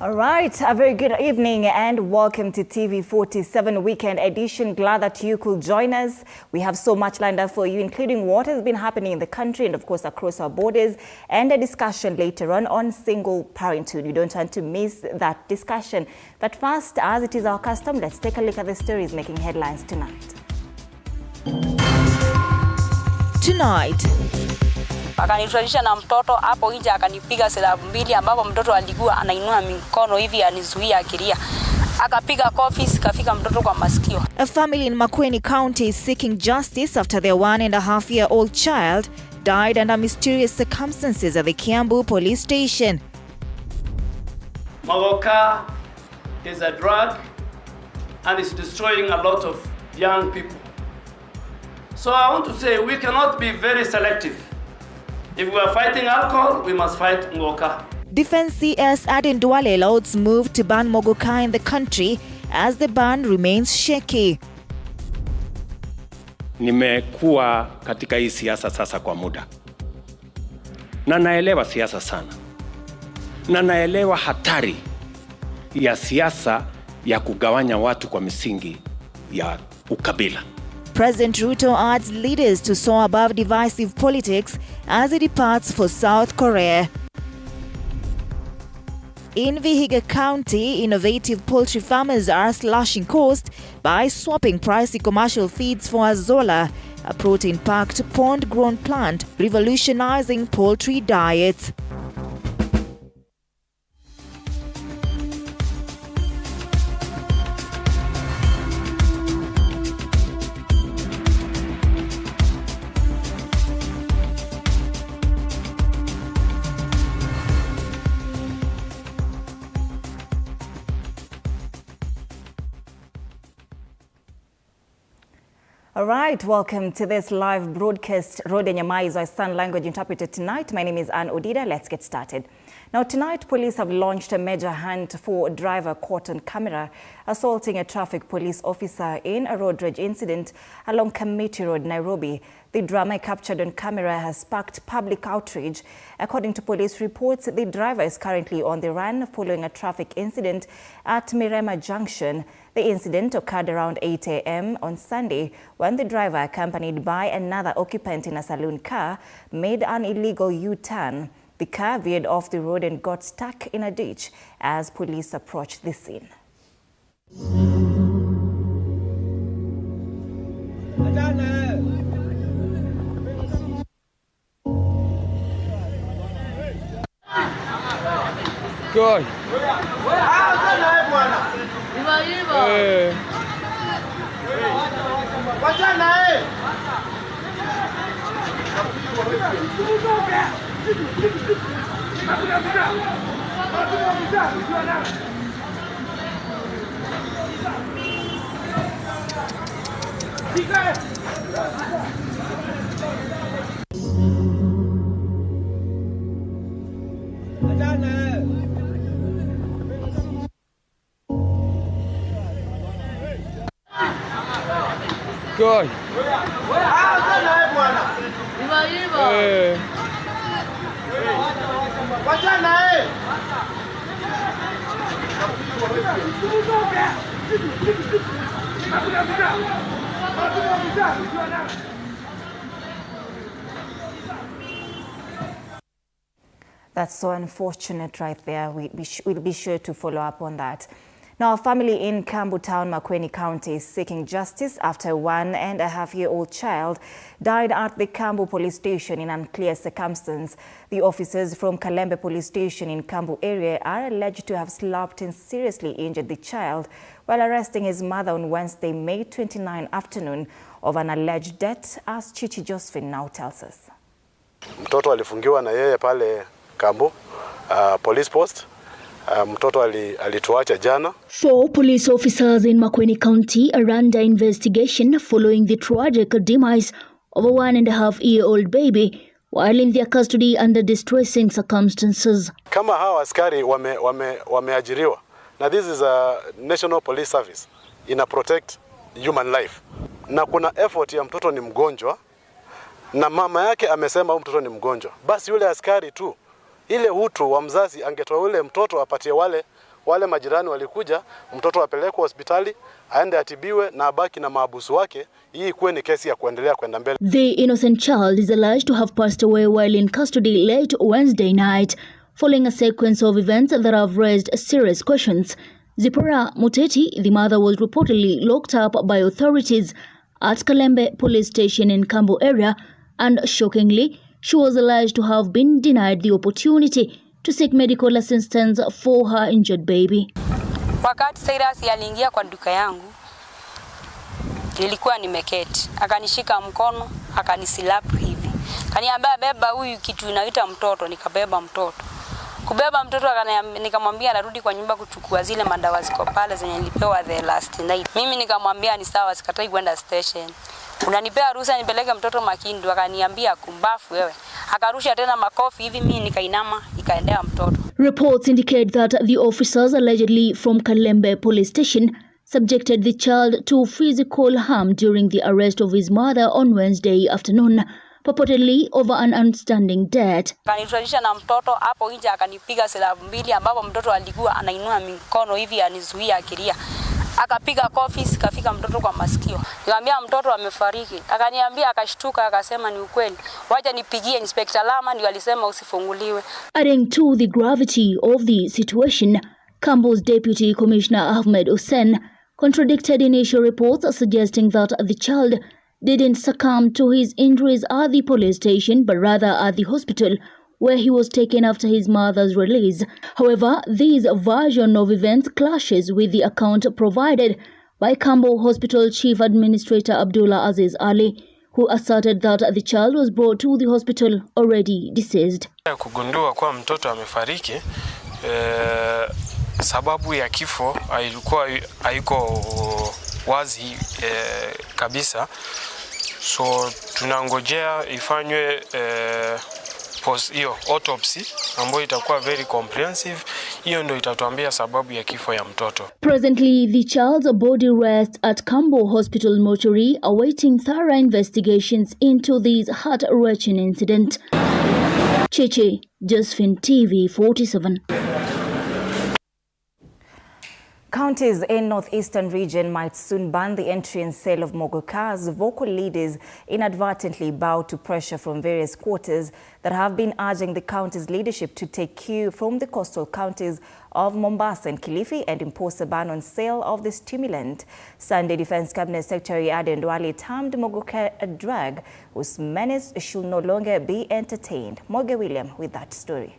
All right, a very good evening and welcome to TV47 Weekend Edition. Glad that you could join us. We have so much lined up for you, including what has been happening in the country and of course across our borders, and a discussion later on single parenthood. You don't want to miss that discussion. But first, as it is our custom, let's take a look at the stories making headlines tonight. Akanifurahisha na mtoto hapo nje, akanipiga silabu mbili ambapo mtoto alikuwa anainua mikono hivi anizuia akilia. Akapiga kofi kafika mtoto kwa masikio. A family in Makueni County is seeking justice after their 1.5-year-old child died under mysterious circumstances at the Kiambu police station. Muguka is a drug and it's destroying a lot of young people. So I want to say we cannot be very selective. If we are fighting alcohol, we must fight Muguka. Defense CS Aden Duale lauds move to ban Muguka in the country as the ban remains shaky. Nimekuwa katika hii siasa sasa kwa muda. Na naelewa siasa sana. Na naelewa hatari ya siasa ya kugawanya watu kwa misingi ya ukabila. President Ruto urges leaders to soar above divisive politics as he departs for South Korea. In Vihiga County, innovative poultry farmers are slashing cost by swapping pricey commercial feeds for Azola, a protein-packed pond-grown plant revolutionizing poultry diets. All right, welcome to this live broadcast. Rode Nyamai is our sign language interpreter tonight. My name is Anne Odida. Let's get started. Now, tonight, police have launched a major hunt for a driver caught on camera assaulting a traffic police officer in a road rage incident along Committee Road, Nairobi. The drama captured on camera has sparked public outrage. According to police reports, the driver is currently on the run following a traffic incident at Mirema Junction. The incident occurred around 8 a.m. on Sunday when the driver, accompanied by another occupant in a saloon car, made an illegal U-turn. The car veered off the road and got stuck in a ditch as police approached the scene. Good. Good. That's so unfortunate right there. We'll be sure to follow up on that. Now, a family in Kiambu Town, Makueni County is seeking justice after a 1.5-year-old child died at the Kiambu police station in unclear circumstances. The officers from Kalembe police station in Kiambu area are alleged to have slapped and seriously injured the child while arresting his mother on Wednesday, May 29 afternoon of an alleged death, as Chichi Josephine now tells us. Mtoto alifungiwa na yeye pale Kiambu police post. Mtoto alituacha jana. 4 police officers in Makueni County are under investigation following the tragic demise of a 1.5-year-old baby while in their custody under distressing circumstances. Kama hawa askari wameajiriwa, na this is a national police service, ina protect human life. Na kuna effort ya mtoto ni mgonjwa na mama yake amesema huyu mtoto ni mgonjwa. Basi yule askari tu ile utu wa mzazi angetoa ule mtoto apatie wale wale majirani walikuja, mtoto apelekwe hospitali, aende atibiwe na abaki na maabusu wake. Hii ikuwe ni kesi ya kuendelea kwenda mbele. The innocent child is alleged to have passed away while in custody late Wednesday night, following a sequence of events that have raised serious questions. Zipporah Muteti, the mother, was reportedly locked up by authorities at Kalembe police station in Kambo area, and shockingly, she was alleged to have been denied the opportunity to seek medical assistance for her injured baby. Wakati Cyrus aliingia kwa duka yangu, nilikuwa nimeketi. Akanishika mkono, akanislap hivi. Kaniambia beba huyu kitu inaita mtoto, nikabeba mtoto. Kubeba mtoto nikamwambia narudi kwa nyumba kuchukua zile madawa ziko pale zenye nilipewa the last night. Mimi nikamwambia ni sawa, sikatai kwenda station. Unanipea ruhusa nipeleke mtoto Makindu, akaniambia kumbafu wewe. Akarusha tena makofi hivi, mimi nikainama ikaendea mtoto. Reports indicate that the officers allegedly from Kalembe police station subjected the child to physical harm during the arrest of his mother on Wednesday afternoon, purportedly over an outstanding debt. Kanirudisha na mtoto hapo nje, akanipiga silabu mbili ambapo mtoto alikuwa anainua mikono hivi anizuia akilia. Akapiga kofi, kafika mtoto kwa masikio. Nikamwambia mtoto amefariki. Akaniambia, akashtuka, akasema ni ukweli. Wacha nipigie Inspector Lama, ndio alisema usifunguliwe. Adding to the gravity of the situation, Kambo's Deputy Commissioner Ahmed Hussein contradicted initial reports suggesting that the child didn't succumb to his injuries at the police station but rather at the hospital, where he was taken after his mother's release. However, this version of events clashes with the account provided by Kambo Hospital Chief Administrator Abdullah Aziz Ali, who asserted that the child was brought to the hospital already deceased. Kugundua kwa mtoto amefariki, sababu ya kifo ilikuwa haiko wazi kabisa, so tunangojea ifanywe hiyo autopsy ambayo itakuwa very comprehensive. Hiyo ndio itatuambia sababu ya kifo ya mtoto. Presently, the child's body rests at Kambo Hospital mortuary awaiting thorough investigations into this heart-wrenching incident. Cheche, Josephine, TV47. Counties in northeastern region might soon ban the entry and sale of Muguka as vocal leaders inadvertently bow to pressure from various quarters that have been urging the county's leadership to take cue from the coastal counties of Mombasa and Kilifi and impose a ban on sale of the stimulant. Sunday, Defense Cabinet Secretary Aden Duale termed Muguka a drug whose menace should no longer be entertained. Morgan William with that story.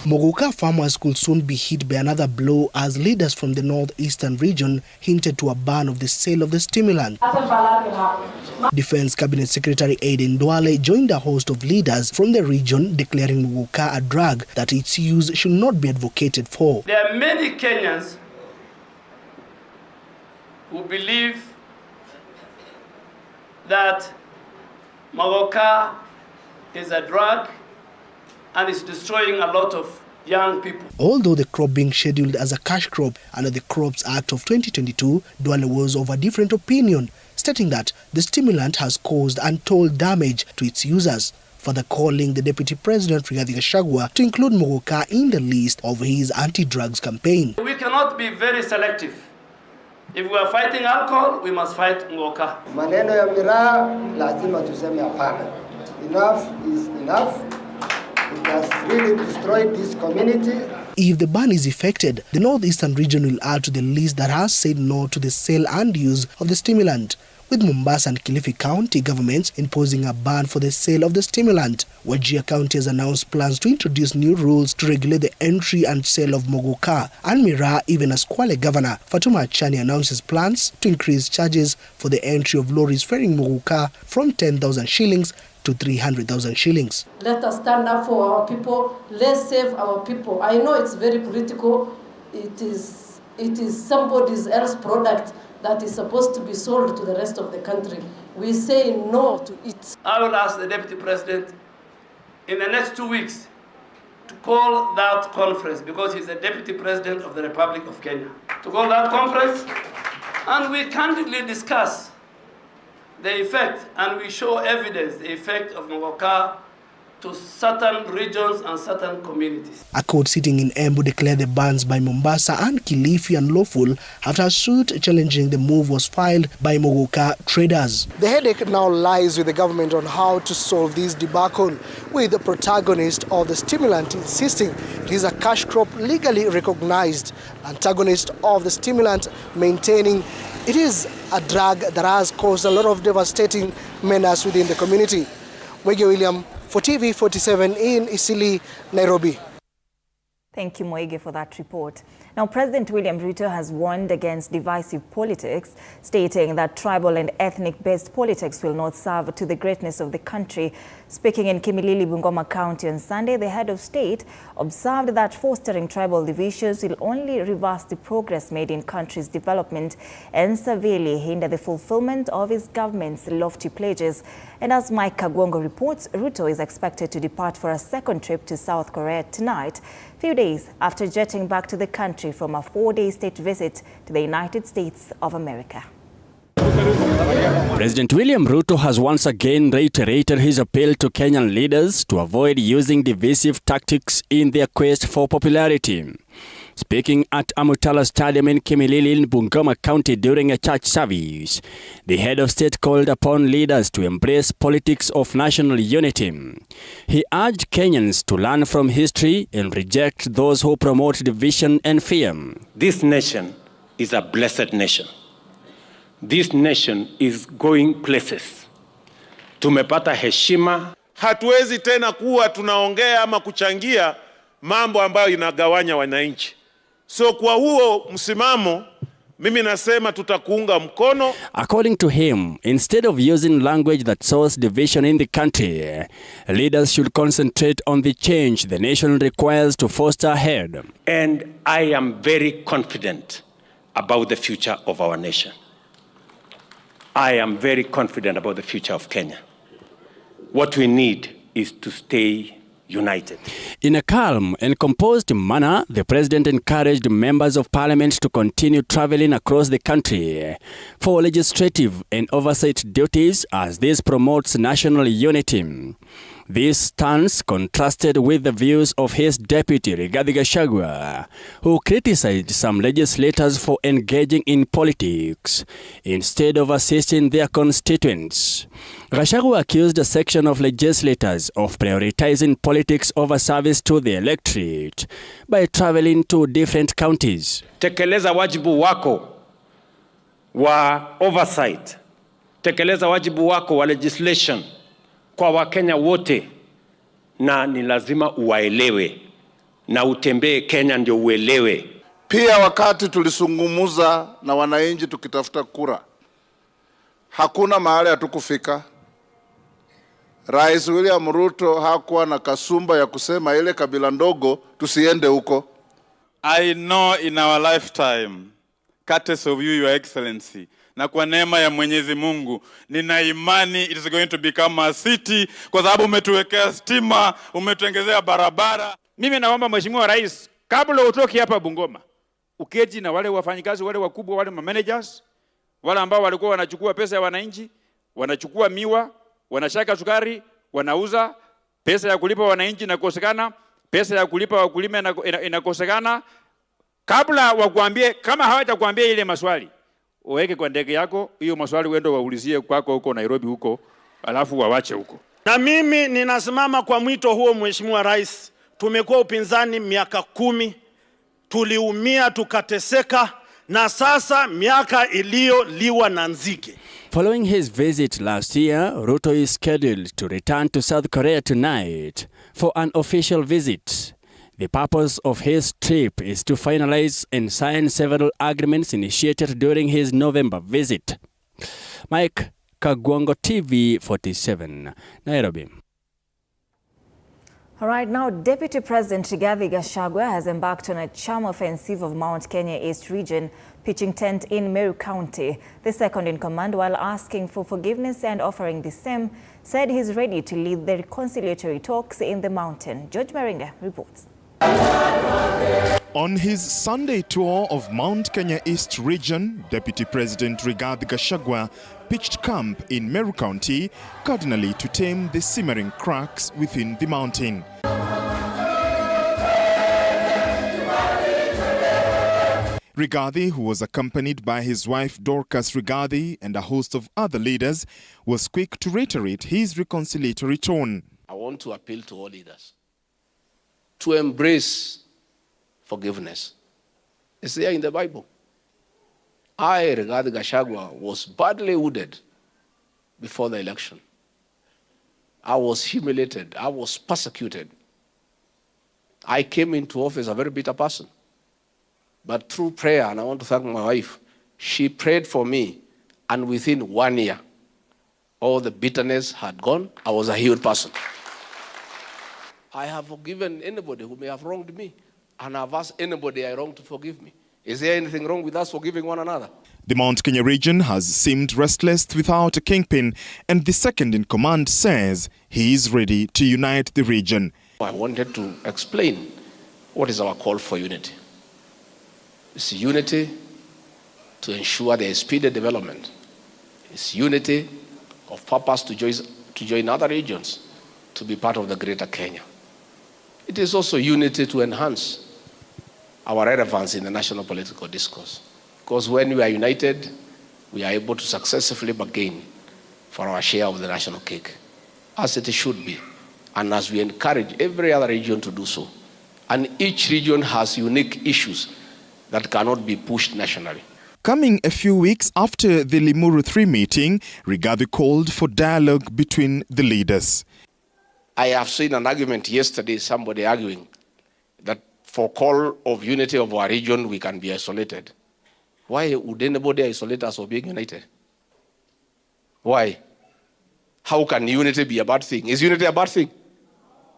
Muguka farmers could soon be hit by another blow as leaders from the northeastern region hinted to a ban of the sale of the stimulant. Defense Cabinet Secretary Aden Duale joined a host of leaders from the region declaring Muguka a drug that its use should not be advocated for. There are many Kenyans who believe that Muguka is a drug and it's destroying a lot of young people. Although the crop being scheduled as a cash crop under the Crops Act of 2022, Duale was of a different opinion, stating that the stimulant has caused untold damage to its users, further calling the Deputy President Rigathi Gachagua to include Muguka in the list of his anti-drugs campaign. We cannot be very selective. If we are fighting alcohol, we must fight Muguka. Maneno ya miraa lazima tuseme hapana. Enough is enough. It has really destroyed this community. If the ban is effected, the northeastern region will add to the list that has said no to the sale and use of the stimulant, with Mombasa and Kilifi County governments imposing a ban for the sale of the stimulant. Wajir County has announced plans to introduce new rules to regulate the entry and sale of Muguka. And Mira, even as Kwale Governor Fatuma Achani announces plans to increase charges for the entry of lorries ferrying Muguka from 10,000 shillings to 300,000 shillings. Let us stand up for our people. Let's save our people. I know it's very political. It is somebody else's product that is supposed to be sold to the rest of the country. We say no to it. I will ask the Deputy President in the next 2 weeks to call that conference, because he's the Deputy President of the Republic of Kenya, to call that conference and we candidly discuss the effect, and we show evidence, the effect of Muguka to certain regions and certain communities. A court sitting in Embu declared the bans by Mombasa and Kilifi unlawful after a suit challenging the move was filed by Muguka traders. The headache now lies with the government on how to solve this debacle, with the protagonist of the stimulant insisting it is a cash crop legally recognized, antagonist of the stimulant maintaining it is a drug that has caused a lot of devastating menace within the community. Mwege William for TV47 in Isili, Nairobi. Thank you, Moige, for that report. Now, President William Ruto has warned against divisive politics, stating that tribal and ethnic-based politics will not serve to the greatness of the country. Speaking in Kimilili, Bungoma County on Sunday, the head of state observed that fostering tribal divisions will only reverse the progress made in country's development and severely hinder the fulfillment of his government's lofty pledges. And as Mike Kagwongo reports, Ruto is expected to depart for a second trip to South Korea tonight, few days after jetting back to the country from a 4-day state visit to the United States of America. President William Ruto has once again reiterated his appeal to Kenyan leaders to avoid using divisive tactics in their quest for popularity. Speaking at Amutala Stadium in Kimilili in Bungoma County during a church service, the head of state called upon leaders to embrace politics of national unity. He urged Kenyans to learn from history and reject those who promote division and fear. This nation is a blessed nation. This nation is going places. Tumepata heshima. Hatuwezi tena kuwa tunaongea ama kuchangia mambo ambayo inagawanya wananchi. So kwa huo msimamo, mimi nasema tutakuunga mkono. According to him, instead of using language that sows division in the country, leaders should concentrate on the change the nation requires to foster ahead. And I am very confident about the future of our nation. I am very confident about the future of Kenya. What we need is to stay united. In a calm and composed manner, the president encouraged members of parliament to continue traveling across the country for legislative and oversight duties as this promotes national unity. This stance contrasted with the views of his deputy, Rigathi Gachagua, who criticized some legislators for engaging in politics instead of assisting their constituents. Gachagua accused a section of legislators of prioritizing politics over service to the electorate by traveling to different counties. Tekeleza wajibu wako wa oversight. Tekeleza wajibu wako wa legislation kwa Wakenya wote, na ni lazima uwaelewe na utembee Kenya ndio uelewe. Pia wakati tulisungumuza na wananchi tukitafuta kura, hakuna mahali hatukufika. Rais William Ruto hakuwa na kasumba ya kusema ile kabila ndogo tusiende huko. I know in our lifetime, courtesy of you, Your Excellency, na kwa neema ya Mwenyezi Mungu, nina imani it is going to become a city kwa sababu umetuwekea stima, umetuongezea barabara. Mimi naomba Mheshimiwa Rais, kabla utoke hapa Bungoma, uketi na wale wafanyikazi wale wakubwa, wale managers, wale ambao walikuwa wanachukua pesa ya wananchi, wanachukua miwa, wanashaka sukari, wanauza, pesa ya kulipa wananchi inakosekana, pesa ya kulipa wakulima inakosekana. Kabla wakuambie, kama hawatakuambia ile maswali, uweke kwa ndege yako, hiyo maswali uende waulizie kwako huko Nairobi huko, alafu wawache huko. Na mimi ninasimama kwa mwito huo, Mheshimiwa Rais. Tumekuwa upinzani miaka 10, tuliumia tukateseka, na sasa miaka iliyoliwa na nzige. Following his visit last year, Ruto is scheduled to return to South Korea tonight for an official visit. The purpose of his trip is to finalize and sign several agreements initiated during his November visit. Mike Kagwongo, TV47, Nairobi. All right, now Deputy President Rigathi Gachagua has embarked on a charm offensive of Mount Kenya East region, pitching tent in Meru County. The second in command, while asking for forgiveness and offering the same, said he's ready to lead the reconciliatory talks in the mountain. George Maringa reports. On his Sunday tour of Mount Kenya East region, Deputy President Rigathi Gachagua pitched camp in Meru County, cardinally to tame the simmering cracks within the mountain. Rigathi, who was accompanied by his wife Dorcas Rigathi and a host of other leaders, was quick to reiterate his reconciliatory tone. I want to appeal to all leaders to embrace forgiveness. It's there in the Bible. I, Rigathi Gachagua, was badly wounded before the election. I was humiliated. I was persecuted. I came into office a very bitter person. But through prayer, and I want to thank my wife, she prayed for me, and within 1 year, all the bitterness had gone. I was a healed person. I have forgiven anybody who may have wronged me, and I've asked anybody I wronged to forgive me. Is there anything wrong with us forgiving one another? The Mount Kenya region has seemed restless without a kingpin, and the second in command says he is ready to unite the region. I wanted to explain what is our call for unity. It's unity to ensure there is speedy development. It's unity of purpose to join other regions to be part of the greater Kenya. It is also unity to enhance our relevance in the national political discourse. Because when we are united, we are able to successfully bargain for our share of the national cake, as it should be, and as we encourage every other region to do so. And each region has unique issues that cannot be pushed nationally. Coming a few weeks after the Limuru 3 meeting, Rigathi called for dialogue between the leaders. I have seen an argument yesterday, somebody arguing that for call of unity of our region, we can be isolated. Why would anybody isolate us or being united? Why? How can unity be a bad thing? Is unity a bad thing?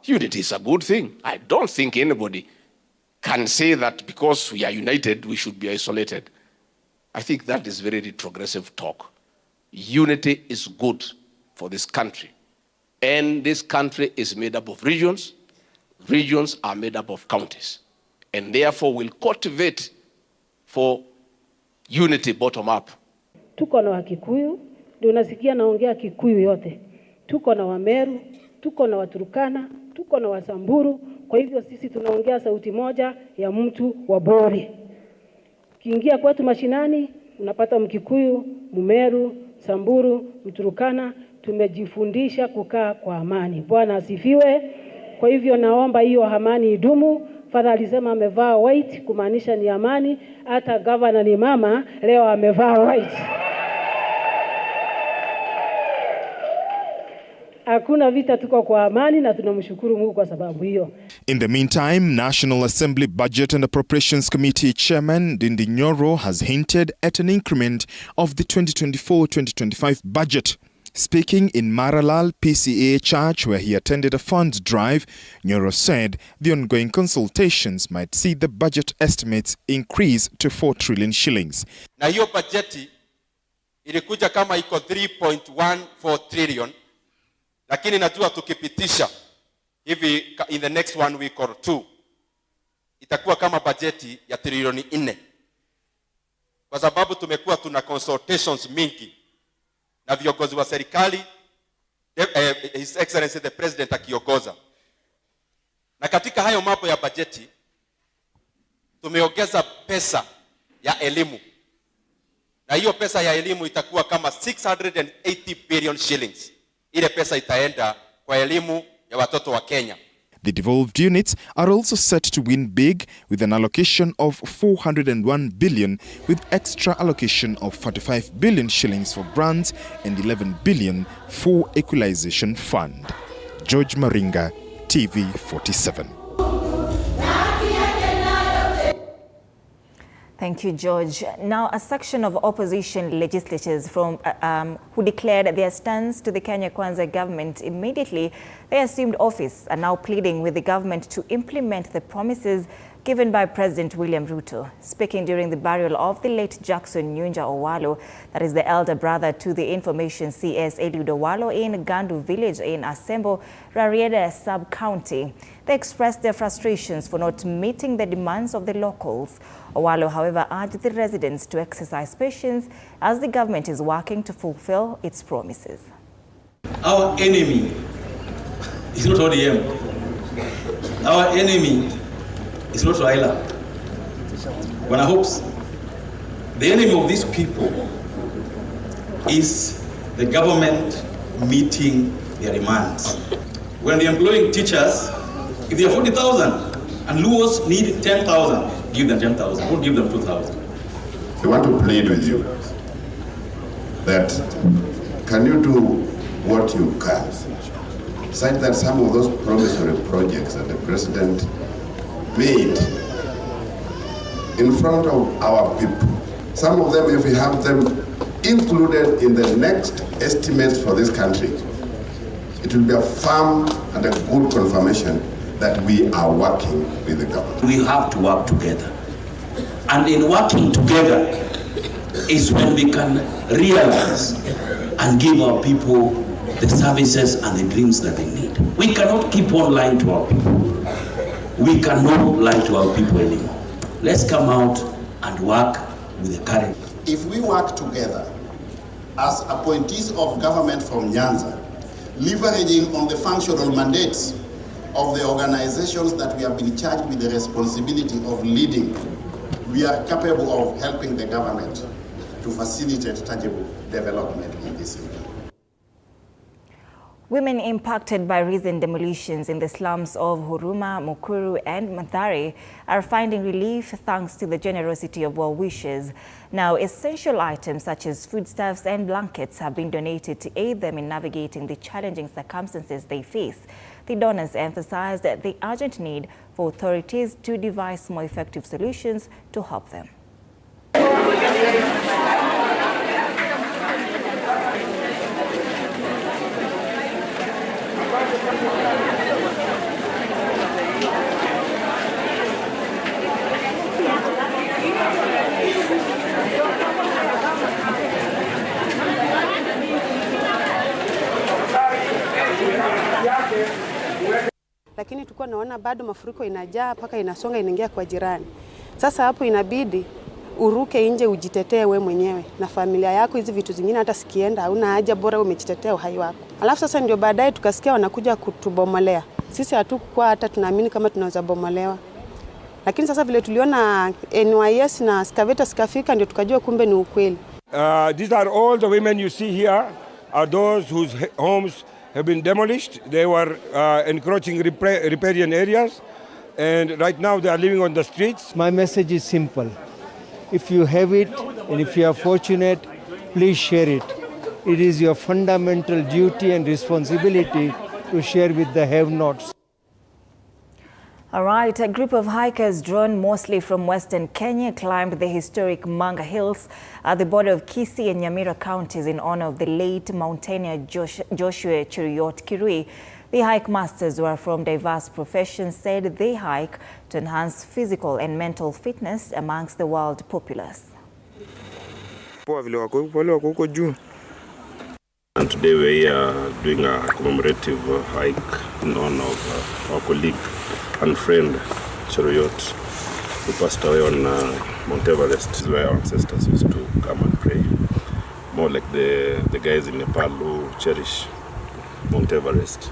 Unity is a good thing. I don't think anybody can say that because we are united, we should be isolated. I think that is very retrogressive talk. Unity is good for this country. And this country is made up of regions. Regions are made up of counties. And therefore we'll cultivate for unity bottom up. Tuko na Wakikuyu, ndio unasikia naongea Kikuyu yote. Tuko na Wameru, tuko na Waturukana, tuko na Wasamburu. Kwa hivyo sisi tunaongea sauti moja ya mtu wa Bori. Kiingia kwetu mashinani, unapata Mkikuyu, Mumeru, Samburu, Mturukana. Tumejifundisha kukaa kwa amani. Bwana asifiwe. Kwa hivyo naomba hiyo amani idumu. Father alisema amevaa white kumaanisha ni amani. Hata governor ni mama, leo amevaa white. Hakuna vita, tuko kwa amani na tunamshukuru Mungu kwa sababu hiyo. In the meantime, National Assembly Budget and Appropriations Committee Chairman Ndindi Nyoro has hinted at an increment of the 2024-2025 budget. Speaking in Maralal PCA Church, where he attended a funds drive, Nyoro said the ongoing consultations might see the budget estimates increase to 4 trillion shillings. Na hiyo bajeti ilikuja kama iko 3.14 trillion, lakini najua tukipitisha hivi in the next 1 week or 2 itakuwa kama bajeti ya trilioni 4, kwa sababu tumekuwa tuna consultations mingi na viongozi wa serikali, His Excellency the President akiongoza. Na katika hayo mambo ya bajeti tumeongeza pesa ya elimu, na hiyo pesa ya elimu itakuwa kama 680 billion shillings. Ile pesa itaenda kwa elimu ya watoto wa Kenya. The devolved units are also set to win big with an allocation of 401 billion, with extra allocation of 45 billion shillings for grants and 11 billion for equalization fund. George Maringa, TV47. Thank you, George. Now, a section of opposition legislators from who declared their stance to the Kenya Kwanza government immediately they assumed office are now pleading with the government to implement the promises given by President William Ruto. Speaking during the burial of the late Jackson Nyunja Owalo, that is the elder brother to the information CS Eliud Owalo in Gandu village in Asembo, Rarieda sub-county. They expressed their frustrations for not meeting the demands of the locals. Owalo, however, urged the residents to exercise patience as the government is working to fulfill its promises. Our enemy is not ODM. Our enemy is not Raila. But I hope the enemy of these people is the government meeting their demands. When they're employing teachers, if they are 40,000 and Luos need 10,000, give them 10,000, don't give them 2,000. I want to plead with you that can you do what you can, such that some of those promissory projects that the president made in front of our people, some of them, if we have them included in the next estimates for this country, it will be a firm and a good confirmation that we are working with the government. We have to work together. And in working together is when we can realize and give our people the services and the dreams that they need. We cannot keep on lying to our people. We cannot lie to our people anymore. Let's come out and work with the current. If we work together as appointees of government from Nyanza, leveraging on the functional mandates of the organizations that we have been charged with the responsibility of leading, we are capable of helping the government to facilitate tangible development in this area. Women impacted by recent demolitions in the slums of Huruma, Mukuru and Mathare are finding relief thanks to the generosity of well-wishers. Now, essential items such as foodstuffs and blankets have been donated to aid them in navigating the challenging circumstances they face. The donors emphasized the urgent need for authorities to devise more effective solutions to help them. Lakini tulikuwa naona bado mafuriko inajaa mpaka inasonga inaingia kwa jirani. Sasa hapo inabidi uruke nje ujitetee we mwenyewe na familia yako. Hizi vitu zingine hata sikienda hauna haja, bora umejitetea uhai wako. Alafu sasa ndio baadaye tukasikia wanakuja kutubomolea. Sisi hatukuwa hata tunaamini kama tunaweza bomolewa. Lakini sasa vile tuliona NYS na excavator sikafika ndio tukajua kumbe ni ukweli. These are all the women you see here are those whose homes have been demolished. They were encroaching riparian areas, and right now they are living on the streets. My message is simple. If you have it and if you are fortunate, please share it. It is your fundamental duty and responsibility to share with the have-nots. All right, a group of hikers drawn mostly from Western Kenya climbed the historic Manga Hills at the border of Kisii and Nyamira counties in honor of the late mountaineer Joshua Cheruiyot Kirui. The hike masters, who are from diverse professions, said they hike to enhance physical and mental fitness amongst the wild populace. And today we are doing a commemorative hike in honor of our colleague and friend Cheruiyot, who passed away on Mount Everest. This is where our ancestors used to come and pray. More like the guys in Nepal who cherish Mount Everest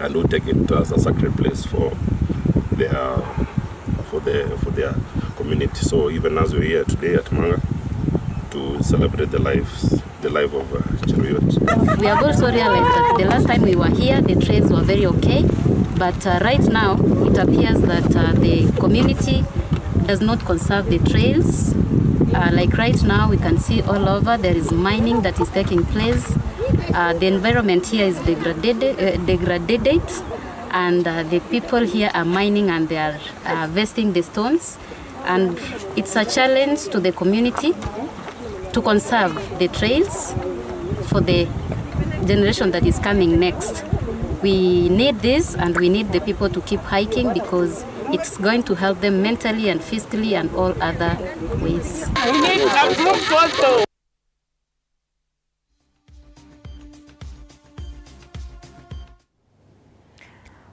and who take it as a sacred place for their community. So even as we're here today at Manga to celebrate the life of Cheruiyot. We have also realized that the last time we were here, the trails were very okay, but right now it appears that the community does not conserve the trails. Like right now, we can see all over there is mining that is taking place. The environment here is degraded, and the people here are mining and they are harvesting the stones. And it's a challenge to the community to conserve the trails for the generation that is coming next. We need this, and we need the people to keep hiking because It's going to help them mentally and physically and all other ways. We need a group photo.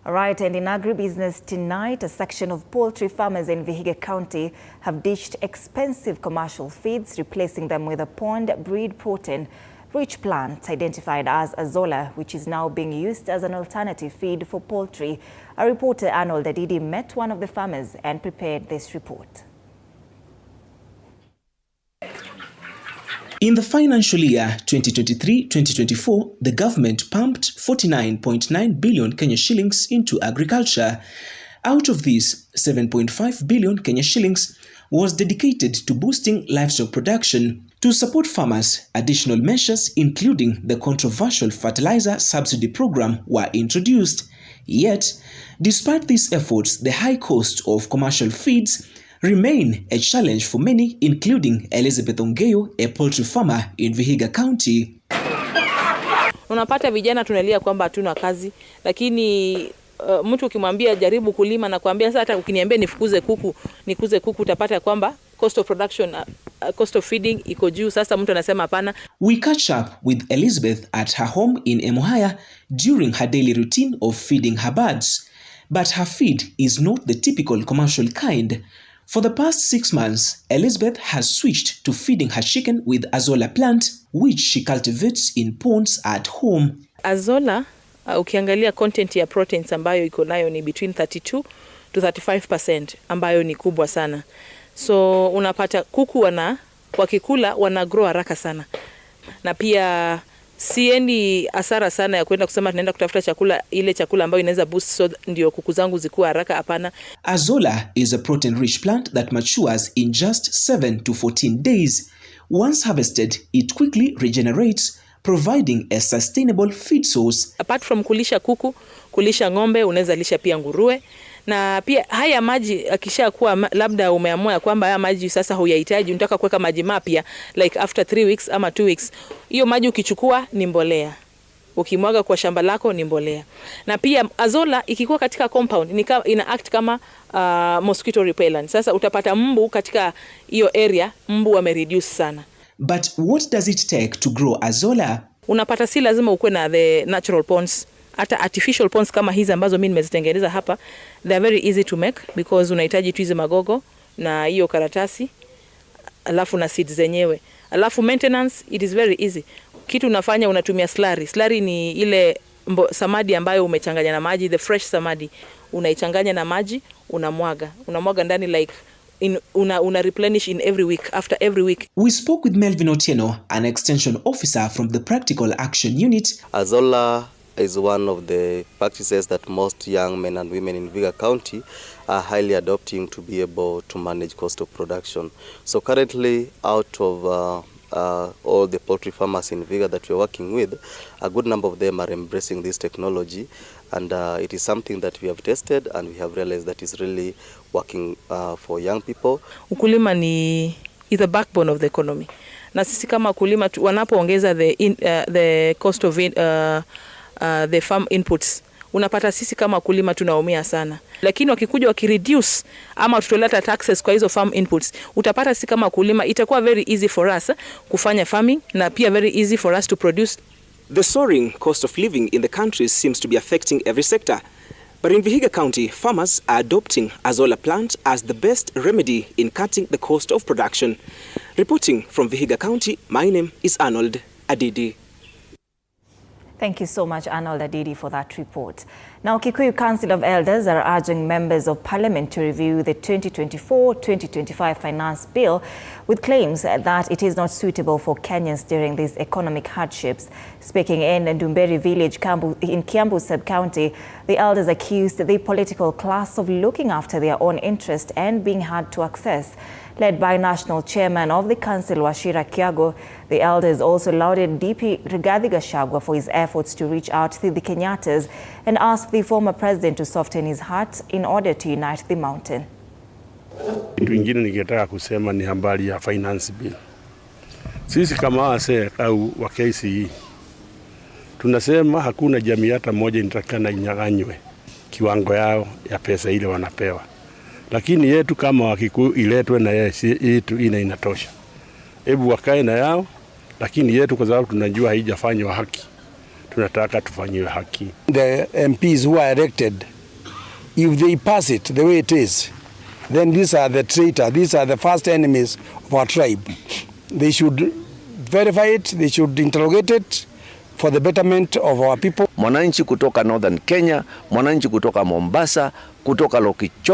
All right, and in agribusiness tonight, a section of poultry farmers in Vihiga County have ditched expensive commercial feeds, replacing them with a pond breed protein-rich plant identified as Azolla, which is now being used as an alternative feed for poultry. Our reporter Arnold Adidi met one of the farmers and prepared this report. In the financial year 2023-2024, the government pumped 49.9 billion Kenya shillings into agriculture. Out of this, 7.5 billion Kenya shillings was dedicated to boosting livestock production. To support farmers, additional measures including the controversial fertilizer subsidy program were introduced. Yet, despite these efforts, the high cost of commercial feeds remain a challenge for many, including Elizabeth Ongeyo, a poultry farmer in Vihiga County. Unapata vijana tunalia kwamba hatuna kazi, lakini mtu ukimwambia jaribu kulima na kuambia sasa hata ukiniambia nikuze kuku utapata kwamba cost of production, cost of feeding iko juu. Sasa mtu anasema hapana. We catch up with Elizabeth at her home in Emuhaya during her daily routine of feeding her birds. But her feed is not the typical commercial kind. For the past 6 months, Elizabeth has switched to feeding her chicken with Azolla plant, which she cultivates in ponds at home. Azolla, ukiangalia content ya proteins ambayo iko nayo ni between 32 to 35%, ambayo ni kubwa sana. So unapata kuku wakikula wana grow haraka sana. Na pia siendi hasara sana ya kwenda kusema tunaenda kutafuta ile chakula ambayo inaweza boost so ndio kuku zangu zikuwa haraka, hapana. Azolla is a protein-rich plant that matures in just 7 to 14 days. Once harvested, it quickly regenerates, providing a sustainable feed source. Apart from kulisha kuku, kulisha ng'ombe, unaweza lisha pia nguruwe. Na pia haya maji akishakuwa labda umeamua kwamba haya maji sasa huyahitaji, unataka kuweka maji mapya like after 3 weeks ama 2 weeks. Hiyo maji ukichukua ni mbolea. Ukimwaga kwa shamba lako ni mbolea. Na pia Azolla ikikuwa katika compound ina act kama mosquito repellent. Sasa utapata mbu katika hiyo area, mbu wamereduce sana. But what does it take to grow Azolla? Unapata si lazima ukue na the natural ponds. Hata artificial ponds kama hizi ambazo mimi nimezitengeneza hapa, they are very easy to make because unahitaji tu hizo magogo na hiyo karatasi alafu na seeds zenyewe. Alafu maintenance, it is very easy. Kitu unafanya unatumia slurry. Slurry ni ile samadi ambayo umechanganya na maji, the fresh samadi. Unaichanganya na maji, unamwaga ndani like una replenish in every week, after every week. We spoke with Melvin Otieno, an extension officer from the Practical Action Unit. Azolla is one of the practices that most young men and women in Vihiga County are highly adopting to be able to manage cost of production. So currently, out of all the poultry farmers in Vihiga that we're working with, a good number of them are embracing this technology, and it is something that we have tested and we have realized that is really working for young people. Ukulima is the backbone of the economy. Na sisi kama kulima wanapoongeza the cost of the farm inputs, unapata sisi kama kulima tunaumia sana. Lakini wakikuja wakireduce ama tutoleta taxes kwa hizo farm inputs, utapata sisi kama kulima itakuwa very easy for us kufanya farming na pia very easy for us to produce. The soaring cost of living in the country seems to be affecting every sector. But in Vihiga County, farmers are adopting Azolla plant as the best remedy in cutting the cost of production. Reporting from Vihiga County, my name is Arnold Adidi. Thank you so much, Arnold Adidi, for that report. Now, Kikuyu Council of Elders are urging members of Parliament to review the 2024-2025 Finance Bill with claims that it is not suitable for Kenyans during these economic hardships. Speaking in Ndumberi village in Kiambu sub-county, the elders accused the political class of looking after their own interest and being hard to access. Led by National Chairman of the Council, Wachira Kiago, the elders also lauded DP Rigathi Gachagua for his efforts to reach out to the Kenyattas and asked the former president to soften his heart in order to unite the mountain. Kitu ingine ningetaka kusema ni habari ya finance bill. Sisi kama wase au wa KCE tunasema hakuna jamii hata moja inatakana inyang'anywe kiwango yao ya pesa ile wanapewa. lakini yetu kama Wakikuyu iletwe na yetu inatosha. Hebu wakae na yao, lakini yetu kwa sababu tunajua haijafanywa haki, tunataka tufanyiwe haki. The MPs who are elected, if they pass it the way it is, then these are the traitors, these are the first enemies of our tribe. They should verify it, they should interrogate it for the betterment of our people. Mwananchi kutoka Northern Kenya, mwananchi kutoka Mombasa, kutoka Lokicho